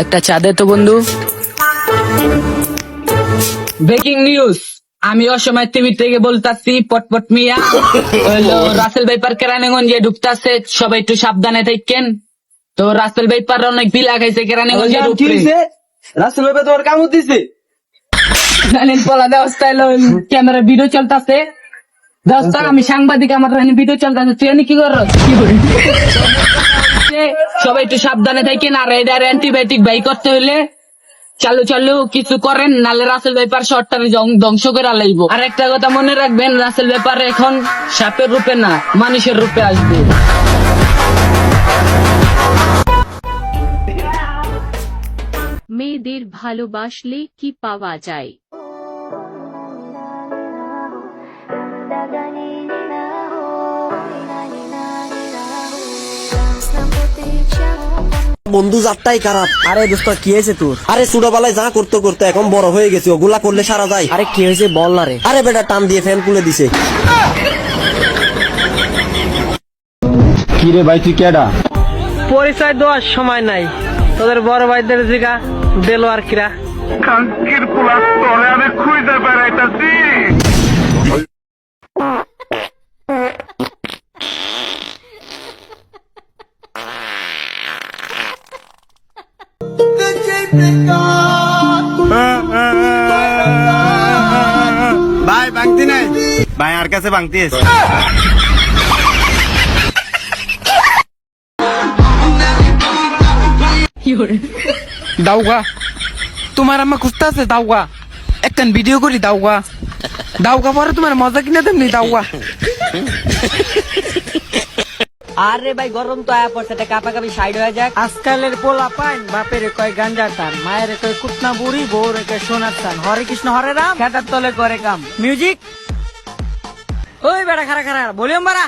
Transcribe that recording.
একটা চা দে তো বন্ধু। ব্রেকিং নিউজ, আমি অসময় টিভি থেকে বলতাছি পটপট মিয়া হইলো রাসেল ভাইপার কেরানীগঞ্জে ঢুকতাছে, সবাই একটু সাবধানে থাকেন। তো রাসেল ভাইপার অনেক বিলা খাইছে কেরানীগঞ্জে ঢুকতে। রাসেল ভাই তোমার কামড় দিছে। জানেন পলা দেওয়া ক্যামেরা ভিডিও চলতেছে, দোস্ত আমি সাংবাদিক, আমার ভিডিও চলতেছে, তুই কি কর? সবাই একটু সাবধানে থাকেন। আর এটার অ্যান্টিবায়োটিক বাই করতে হইলে চালু চালু কিছু করেন, নালে রাসেল ব্যাপার শর্টটারে ধ্বংস করে আলাইব। আর একটা কথা মনে রাখবেন, রাসেল ব্যাপার এখন সাপের রূপে না, মানুষের রূপে আসবে। মেয়েদের ভালোবাসলে কি পাওয়া যায়? বন্ধু জাতটাই খারাপ। আরে দোস্ত কি হয়েছে তোর? আরে ছোটবেলায় যা করতে করতে এখন বড় হয়ে গেছে, ওগুলা করলে সারা যায়। আরে কি হয়েছে বল না রে। আরে বেটা টান দিয়ে ফ্যান খুলে দিছে। কিরে ভাই তুই কেডা? পরিচয় দেওয়ার সময় নাই, তোদের বড় ভাইদের জিগা দেলো আর কিরা। কাঙ্কির পোলা তোরে আমি খুঁজে বেড়াইতাছি। ভাই ভাঙতি নাই ভাই, আর কাছে ভাঙতি আছে। দাওগা তোমার আম্মা খুঁজতে আছে, দাওগা একখান ভিডিও করি, দাওগা দাওগা পরে তোমার মজা কিনা তেমনি দাওগা। আরে ভাই গরম তো আয়া পড়ছে, কাপা কাপি সাইড হয়ে যাক। আজকালের পোলা পাইন বাপের কয় গাঞ্জার টান, মায়ের কয় কুটনা বুড়ি, বউর কয় সোনার টান। হরে কৃষ্ণ হরে রাম, খেটার তলে করে কাম। মিউজিক ওই বেড়া খারা খারা ভলিউম বাড়া।